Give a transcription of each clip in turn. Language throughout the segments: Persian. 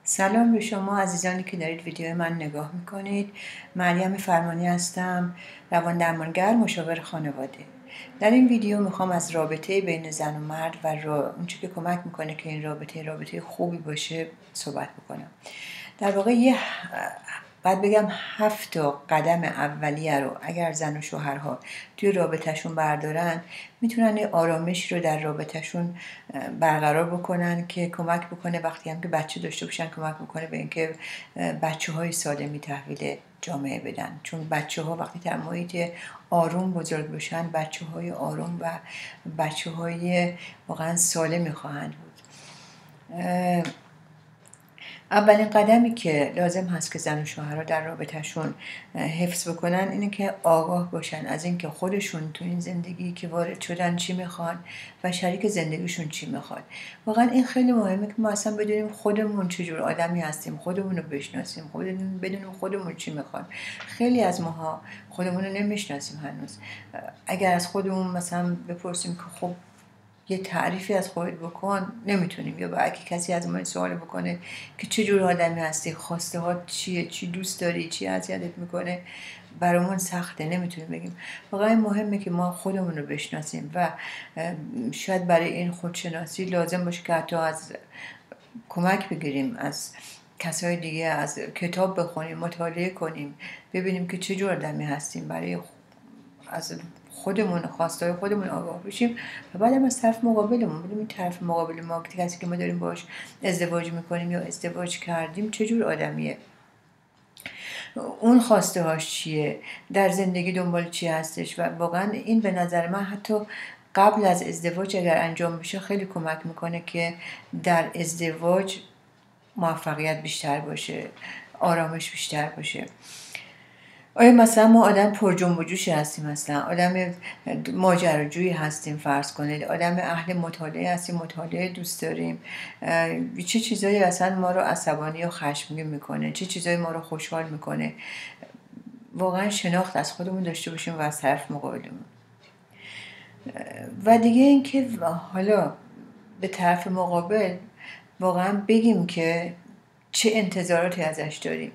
سلام به شما عزیزانی که دارید ویدیو من نگاه میکنید. مریم فرمانی هستم، روان درمانگر، مشاور خانواده. در این ویدیو میخوام از رابطه بین زن و مرد و اونچه که کمک میکنه که این رابطه خوبی باشه صحبت بکنم. در واقع باید بگم 7 قدم اولیه رو اگر زن و شوهرها توی رابطهشون بردارن میتونن یه آرامش رو در رابطهشون برقرار بکنن که کمک بکنه وقتی هم که بچه داشته باشن، کمک بکنه به اینکه بچه های سالمی تحویل جامعه بدن. چون بچه ها وقتی در محیط آروم بزرگ بشن، بچه های آروم و بچه های واقعا سالمی خواهند بود. اولین قدمی که لازم هست که زن و شوهرها در رابطهشون حفظ بکنن اینه که آگاه باشن از اینکه خودشون تو این زندگی که وارد شدن چی میخوان و شریک زندگیشون چی میخواد. واقعا این خیلی مهمه که ما اصلا بدونیم خودمون چجور آدمی هستیم، خودمون رو بشناسیم، بدونیم خودمون چی میخوان. خیلی از ماها خودمون رو نمیشناسیم هنوز. اگر از خودمون مثلا بپرسیم که خب یه تعریفی از خودت بکن، نمیتونیم. یا با اگه کسی از ما این سوال بکنه که چه جور آدمی هستی، خواسته ها چیه، چی دوست داری، چی اذیتت میکنه، برامون سخته، نمیتونیم بگیم. واقعا مهمه که ما خودمون رو بشناسیم و شاید برای این خودشناسی لازم باشه که حتی از کمک بگیریم از کسای دیگه، از کتاب بخونیم، مطالعه کنیم، ببینیم که چه جور آدمی هستیم، برای از خودمون، خواستای خودمون آگاه بشیم و بعدم از طرف مقابلمون بدونیم این طرف مقابل ما، کسی که ما داریم باش ازدواج میکنیم یا ازدواج کردیم، چجور آدمیه، اون خواسته هاش چیه، در زندگی دنبال چی هستش. و واقعا این به نظر من حتی قبل از ازدواج اگر انجام بشه خیلی کمک میکنه که در ازدواج موفقیت بیشتر باشه، آرامش بیشتر باشه. آیا مثلا ما آدم پر جنب و جوشی هستیم، مثلا آدم ماجراجویی هستیم، فرض کنید آدم اهل مطالعه هستیم، مطالعه دوست داریم، چه چیزایی اصلا ما رو عصبانی و خشمگین میکنه، چه چیزایی ما رو خوشحال میکنه. واقعا شناخت از خودمون داشته باشیم و از طرف مقابلمون. و دیگه اینکه حالا به طرف مقابل واقعا بگیم که چه انتظاراتی ازش داریم.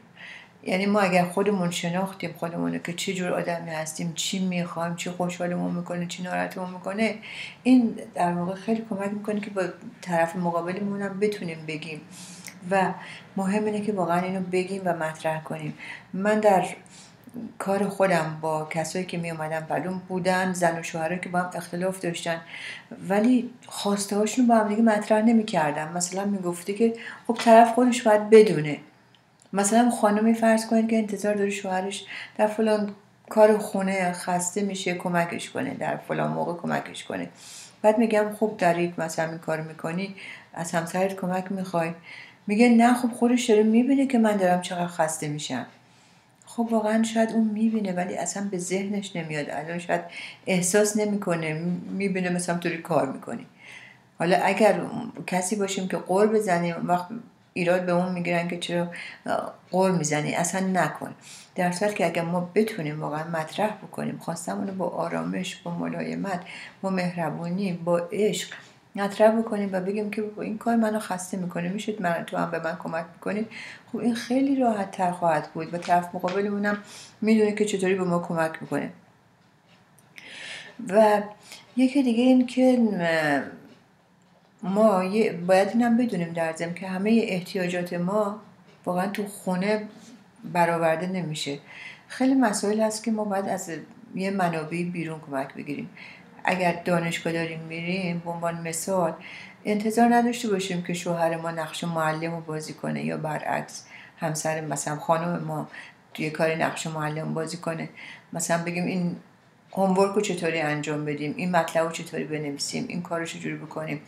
یعنی ما اگر خودمون شناختیم خودمون که چه جور آدمی هستیم، چی میخوایم، چی خوشحالمون میکنه، چی ناراحتمون میکنه، این در واقع خیلی کمک میکنه که با طرف مقابلمون هم بتونیم بگیم و مهم اینه که واقعا اینو بگیم و مطرح کنیم. من در کار خودم با کسایی که می اومدن معلوم بودن زن و شوهرایی که با هم اختلاف داشتن ولی خواسته هاشون با هم دیگه مطرح نمی‌کردن. مثلا میگفتی که خب طرف خودش باید بدونه. مثلا خانمی فرض کنید که انتظار داره شوهرش در فلان کار خونه خسته میشه کمکش کنه، در فلان موقع کمکش کنه. بعد میگم خب دارید مثلا این کار میکنی، از همسرت کمک میخوای؟ میگه نه خب خودش داره میبینه که من دارم چقدر خسته میشم. خب واقعا شاید اون میبینه ولی اصلا به ذهنش نمیاد، الان شاید احساس نمیکنه، میبینه مثلا طوری کار میکنی. حالا اگر کسی باشیم که قول بزنیم، وقت ایراد به اون میگیرن که چرا قول میزنی، اصلا نکن. در صورت که اگر ما بتونیم واقعا مطرح بکنیم خواستمون رو با آرامش، با ملایمت، با مهربونی، با عشق مطرح بکنیم و بگیم که این کار منو خسته میکنه، میشه تو هم به من کمک میکنید، خب این خیلی راحت تر خواهد بود و طرف مقابلمونم میدونه که چطوری به ما کمک میکنه. و یکی دیگه این که ما باید اینم بدونیم در ضمن که همه احتیاجات ما واقعا تو خونه برآورده نمیشه. خیلی مسائل هست که ما باید از یه منابعی بیرون کمک بگیریم. اگر دانشگاه داریم میریم به عنوان مثال، انتظار نداشته باشیم که شوهر ما نقش معلم رو بازی کنه یا برعکس همسر مثلا خانم ما توی کاری نقش معلم بازی کنه. مثلا بگیم این هومورک رو چطوری انجام بدیم، این مطلب رو چطوری بنویسیم، این کار رو چجوری بکنیم.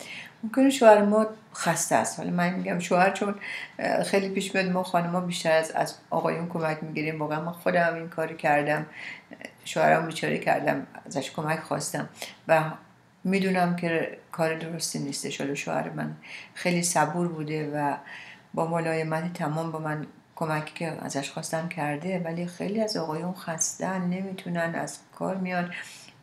ممکنه شوهر ما خسته است. حالا من میگم شوهر چون خیلی پیش میاد ما خانم‌ها بیشتر از آقایون کمک میگیریم. واقعا من خودم این کاری کردم، شوهرم بیچاره کردم، ازش کمک خواستم و میدونم که کار درستی نیستش. حالا شوهر من خیلی صبور بوده و با ملایمت تمام با من کمکی که ازش خواستم کرده، ولی خیلی از آقایون خستن، نمیتونن، از کار میان،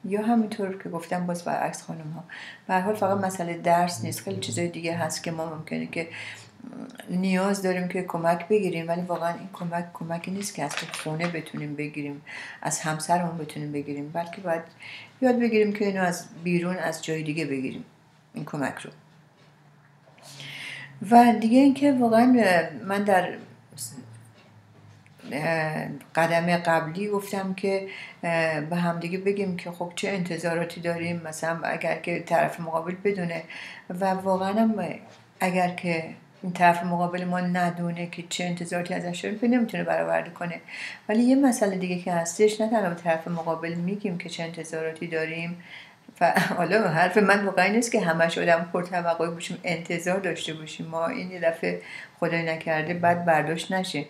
یا همینطور که گفتم باز برعکس خانم ها. به هر حال فقط مسئله درس نیست، خیلی چیزای دیگه هست که ما ممکنه که نیاز داریم که کمک بگیریم، ولی واقعا این کمکی نیست که از تو خونه بتونیم بگیریم، از همسرمون بتونیم بگیریم، بلکه باید یاد بگیریم که اینو از بیرون، از جای دیگه بگیریم این کمک رو. و دیگه اینکه واقعا من در قدم قبلی گفتم که به همدیگه بگیم که خب چه انتظاراتی داریم، مثلا اگر که طرف مقابل بدونه و واقعا اگر که این طرف مقابل ما ندونه که چه انتظاراتی ازش داریم که نمیتونه برآورده کنه. ولی یه مسئله دیگه که هستش، نه تنها به طرف مقابل میگیم که چه انتظاراتی داریم و حالا حرف من واقعا نیست که همش آدم پرتوقع باشیم، انتظار داشته باشیم ما این یه دفعه خدای نکرده بد برداشت نشه.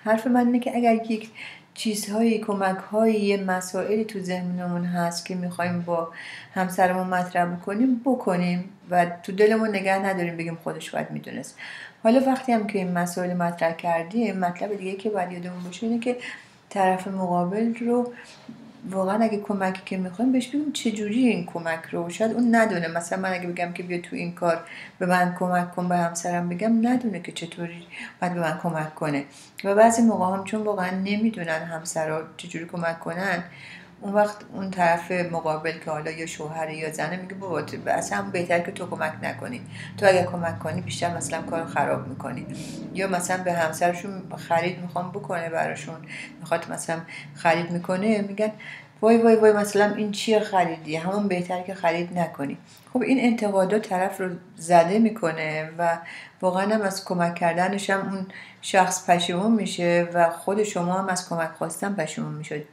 حرف من اینه که اگر یک چیزهایی، کمک‌هایی، یه مسائلی تو ذهنمون هست که می‌خوایم با همسرمون مطرح بکنیم و تو دلمون نگه نداریم بگیم خودش باید میدونست. حالا وقتی هم که این مسائل مطرح کردیم، مطلب دیگه که باید یادمون باشه اینه که طرف مقابل رو واقعا اگه کمکی که میخوایم بهش بگیم چجوری این کمک رو، شاید اون ندونه. مثلا من اگه بگم که بیا تو این کار به من کمک کن، به همسرم بگم ندونه که چطوری باید به من کمک کنه. و بعضی موقع هم چون واقعا نمیدونن همسرها چجوری کمک کنن، اون وقت اون طرف مقابل که حالا یا شوهر یا زنه میگه بابا اصلا بهتر که تو کمک نکنی، تو اگه کمک کنی بیشتر مثلا کارو خراب میکنی. یا مثلا به همسرشون خرید میخوام بکنه براشون، میخواد مثلا خرید میکنه، میگن وای وای وای مثلا این چیه خریدی، همون بهتر که خرید نکنی. خب این انتقادات طرف رو زده میکنه و واقعا هم از کمک کردنش هم اون شخص پشیمون میشه و خود شما هم از کمک خواستن پشیمون میشید.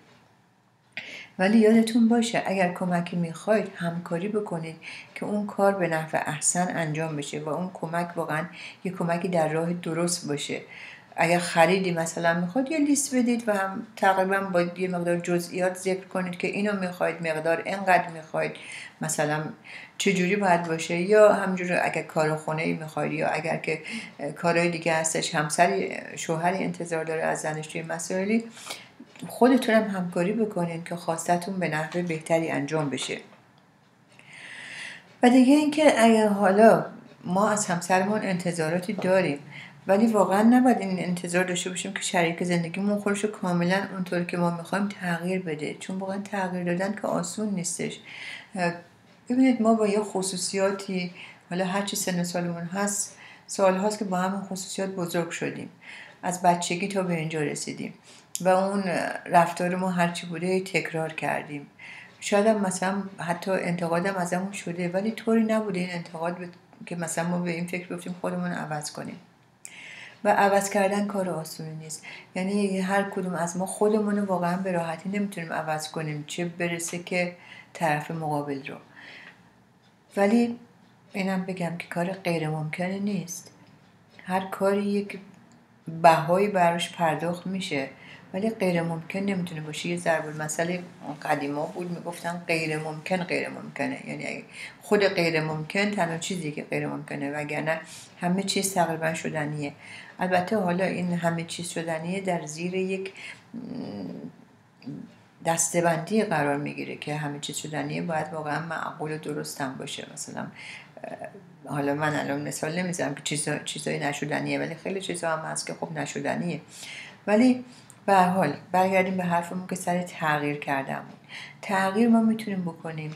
ولی یادتون باشه اگر کمکی میخواید همکاری بکنید که اون کار به نحو احسن انجام بشه و اون کمک واقعا یه کمکی در راه درست باشه. اگر خریدی مثلا میخواد یه لیست بدید و هم تقریبا با یه مقدار جزئیات ذکر کنید که اینو میخواید، مقدار اینقدر میخواید، مثلا چجوری باید باشه. یا همجور اگر کار خونه ای میخواید یا اگر که کارهای دیگه هستش، همسری شوهری انتظار داره از زنش توی مسائلی، خودتون هم همکاری بکنین که خواستتون به نحو بهتری انجام بشه. و دیگه اینکه اگر حالا ما از همسرمون انتظاراتی داریم ولی واقعا نباید این انتظار داشته باشیم که شریک زندگیمون خودش رو کاملا اونطور که ما میخوایم تغییر بده، چون واقعا تغییر دادن که آسون نیستش. ببینید ما با یه خصوصیاتی، حالا هرچی سن سالمون هست، سال هاست که با همون خصوصیات بزرگ شدیم، از بچگی تا به اینجا رسیدیم و اون رفتار ما هرچی بوده تکرار کردیم. شاید هم مثلا حتی انتقادم ازمون شده ولی طوری نبوده این انتقاد که مثلا ما به این فکر بفتیم خودمون عوض کنیم. و عوض کردن کار آسونی نیست. یعنی هر کدوم از ما خودمون رو واقعا به راحتی نمیتونیم عوض کنیم، چه برسه که طرف مقابل رو. ولی اینم بگم که کار غیر ممکنه نیست. هر کاری یک بهایی براش پرداخت میشه ولی غیر ممکن نمیتونه باشه. یه ضرب المثل قدیما بود میگفتن غیر ممکن غیر ممکنه، یعنی خود غیر ممکن تنها چیزی که غیر ممکنه، وگرنه همه چیز تقریبا شدنیه. البته حالا این همه چیز شدنیه در زیر یک دسته‌بندی قرار میگیره که همه چیز شدنیه باید واقعا معقول و درست هم باشه. مثلا حالا من الان مثال نمیزنم که چیزای نشدنیه ولی خیلی چیزا هم هست که خب نشدنیه. ولی به هر حال برگردیم به حرفمون که سر تغییر کردنمون. تغییر ما میتونیم بکنیم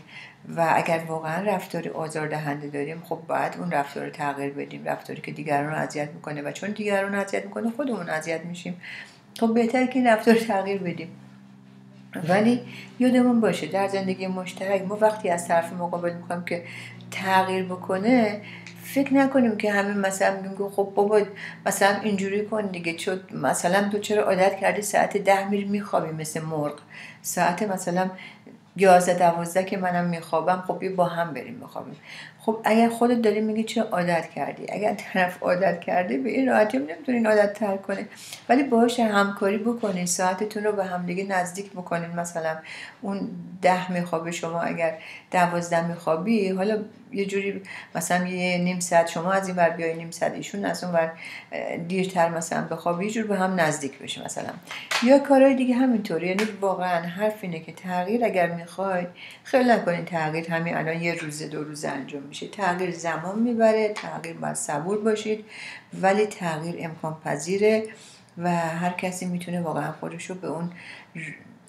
و اگر واقعا رفتار آزاردهنده داریم خب باید اون رفتار رو تغییر بدیم، رفتاری که دیگران رو اذیت میکنه و چون دیگران رو اذیت میکنه خودمون اذیت میشیم. خب بهتره که این رفتار رو تغییر بدیم. ولی یادمون باشه در زندگی مشترک ما وقتی از طرف مقابل میخوایم که تغییر بکنه فکر نکنیم که همین مثلا میگه خب بابا مثلا اینجوری کن دیگه، چون مثلا تو چرا عادت کردی ساعت 10 میخوابی مثل مرغ، ساعت مثلا 11-12 که منم میخوابم، خب بیا با هم بریم بخوابیم. خب اگر خودت داری میگی چه عادت کردی، اگر طرف عادت کرده به این راحتی نمیتونین عادت تر کنه، ولی باهاش همکاری بکنین، ساعتتون رو به هم دیگه نزدیک بکنین. مثلا اون 10 میخوابه، شما اگر 12 میخوابی، حالا یه جوری مثلا یه نیم ساعت شما از این ور بیای، نیم ساعت ایشون از اون ور دیرتر مثلا بخوابی، یه جور به هم نزدیک بشه مثلا. یا کارهای دیگه همینطوری. یعنی واقعا حرف اینه که تغییر اگر میخواید خیلی نکنین تغییر همین الان یه روزه 2 روزه انجام میشه. تغییر زمان میبره، تغییر باید صبور باشید، ولی تغییر امکان پذیره و هر کسی میتونه واقعا خودشو به اون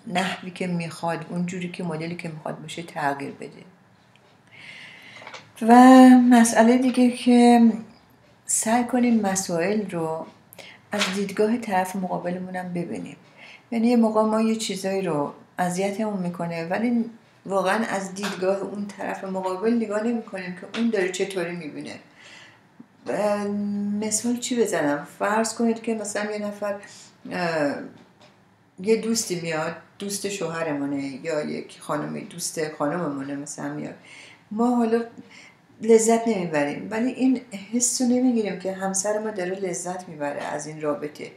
نحوی که میخواد، اون جوری که مدلی که میخواد باشه تغییر بده. و مسئله دیگه که سعی کنیم مسائل رو از دیدگاه طرف مقابلمون هم ببینیم. یعنی یه موقع ما یه چیزایی رو اذیتمون میکنه ولی واقعا از دیدگاه اون طرف مقابل نگاه نمی کنیم که اون داره چطوری میبینه. مثال چی بزنم؟ فرض کنید که مثلا یه نفر یه دوستی میاد، دوست شوهرمونه یا یک خانمی دوست خانممونه مثلا میاد، ما حالا لذت نمیبریم ولی این حس رو نمیگیریم که همسر ما داره لذت میبره از این رابطه،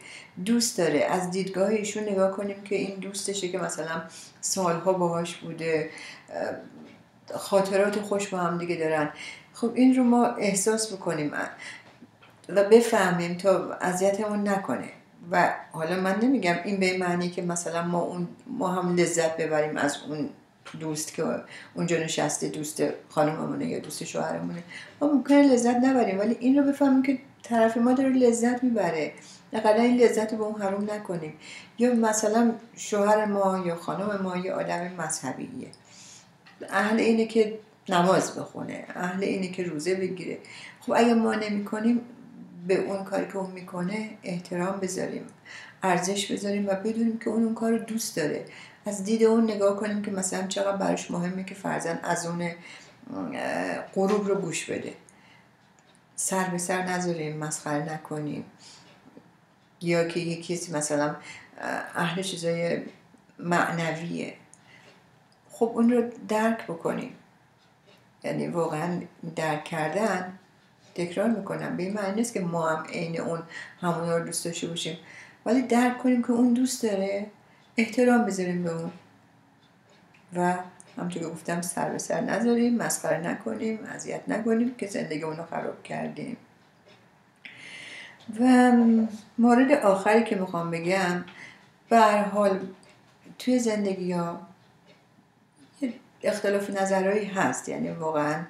دوست داره. از دیدگاه ایشون نگاه کنیم که این دوستشه که مثلا سالها باهاش بوده، خاطرات خوش با هم دیگه دارن. خب این رو ما احساس بکنیم و بفهمیم تا اذیتمون نکنه. و حالا من نمیگم این به معنی که مثلا ما هم لذت ببریم از اون دوست که اونجا نشسته، دوست خانممونه یا دوست شوهرمونه، ما ممکنه لذت نبریم ولی این رو بفهمیم که طرف ما داره لذت میبره، اقلا این لذت رو به اون حروم نکنیم. یا مثلا شوهر ما یا خانم ما یه آدم مذهبیه، اهل اینه که نماز بخونه، اهل اینه که روزه بگیره. خب اگه ما نمی کنیم به اون کاری که اون میکنه احترام بذاریم، ارزش بذاریم و بدونیم که اون کار رو دوست داره. از دید اون نگاه کنیم که مثلا چقدر براش مهمه که فرزن از اون غروب رو گوش بده، سر به سر نذاریم، مسخره نکنیم. یا که یکی کسی مثلا اهل چیزای معنویه، خب اون رو درک بکنیم. یعنی واقعا درک کردن، تکرار میکنم، به این معنی نیست که ما هم عین اون همون رو دوست داشته باشیم، ولی درک کنیم که اون دوست داره، احترام بذاریم به اون و همونطور که گفتم سر به سر نذاریم، مسخره نکنیم، اذیت نکنیم که زندگی اونو خراب کردیم. و مورد آخری که میخوام بگم، به هر حال توی زندگی ها اختلاف نظرهایی هست. یعنی واقعا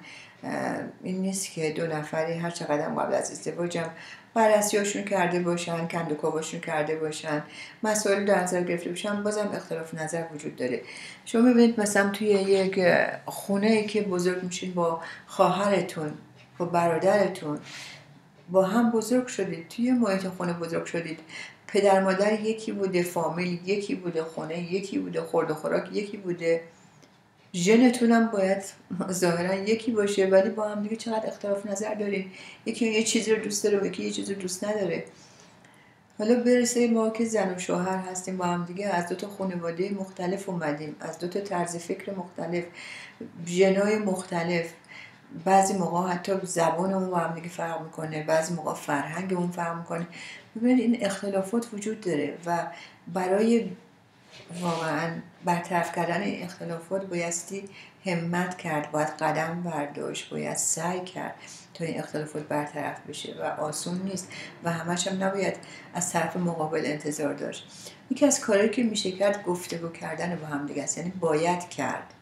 این نیست که دو نفری هر چقدر قبل از ازدواجم بررسیاشون کرده باشن، کندوکاواشون کرده باشن، مسائل در نظر گرفته باشن، بازم اختلاف نظر وجود داره. شما میبینید مثلا توی یک خونه‌ای که بزرگ میشین با خواهرتون، با برادرتون، با هم بزرگ شدید، توی محیط خونه بزرگ شدید، پدر مادر یکی بوده، فامیل یکی بوده، خونه یکی بوده، خورد و خوراک یکی بوده، ژنتون هم باید ظاهرا یکی باشه ولی با هم دیگه چقدر اختلاف نظر دارین. یکی یه چیزی رو دوست داره و یکی یه چیزی رو دوست نداره. حالا برسه ما که زن و شوهر هستیم با هم دیگه، از دو تا خانواده مختلف اومدیم، از دو تا طرز فکر مختلف، ژنای مختلف، بعضی موقع حتی زبانمون با هم دیگه فرق میکنه، بعضی موقع فرهنگمون فرق میکنه. ببینید این اختلافات وجود داره و برای واقعا برطرف کردن این اختلافات بایستی همت کرد، باید قدم برداشت، باید سعی کرد تا این اختلافات برطرف بشه و آسون نیست و همش هم نباید از طرف مقابل انتظار داشت. یکی از کارهایی که میشه کرد گفتگو کردن با هم دیگه است. یعنی باید کرد،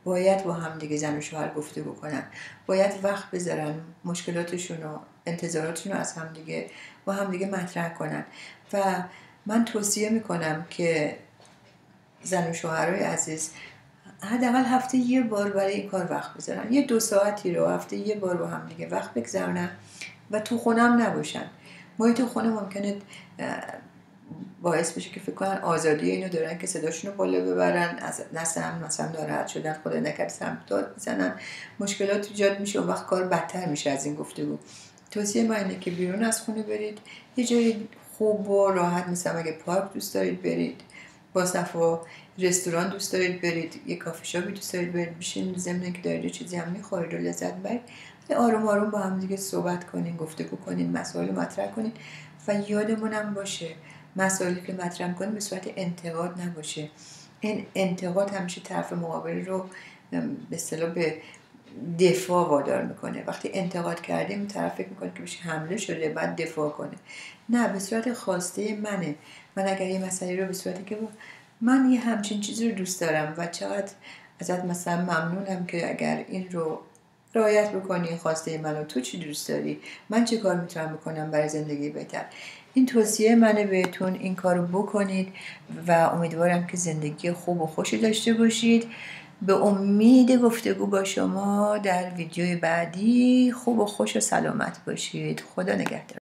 باید با هم دیگه زن و شوهر گفتگو کنن، باید وقت بذارن مشکلاتشون و انتظاراتشون رو از هم دیگه با هم دیگه مطرح کنن. و من توصیه میکنم که زن و شوهرای عزیز حداقل هفته یه بار برای این کار وقت بذارن، یه 2 ساعتی رو هفته یه بار با هم دیگه وقت بگذرونن و تو خونه هم نباشن. محیط خونه ممکنه باعث بشه که فکر کنن آزادی اینو دارن که صداشون رو بالا ببرن، از دست هم مثلا ناراحت شدن، خدا نکرده سمت داد میزنن، مشکلات ایجاد میشه و وقت کار بدتر میشه از این گفتگو. توصیه من اینه که بیرون از خونه برید، یه جای خوب و راحت، مثلا اگه پارک دوست دارید برید، با صفا رستوران دوست دارید برید، یه کافی شاپی دوست دارید برید، بشین ضمن که دارید چیزی هم می‌خورید و لذت ببرید، آروم آروم با هم دیگه صحبت کنین، گفتگو کنین، مسائل مطرح کنین و یادمونم باشه مسائلی که مطرح می‌کنین به صورت انتقاد نباشه. این انتقاد همیشه طرف مقابل رو به اصطلاح به دفاع وادار میکنه. وقتی انتقاد کردیم طرف فکر میکنه که بهش حمله شده بعد دفاع کنه. نه، به صورت خواسته منه. من اگر یه مسئله رو به صورتی که من یه همچین چیزی رو دوست دارم و چقدر ازت مثلا ممنونم که اگر این رو رعایت بکنی خواسته منو. تو چی دوست داری؟ من چه کار میتونم بکنم برای زندگی بهتر؟ این توصیه منه بهتون، این کارو بکنید و امیدوارم که زندگی خوب و خوشی داشته باشید. به امید گفتگو با شما در ویدیوی بعدی. خوب و خوش و سلامت باشید. خدا نگهدار.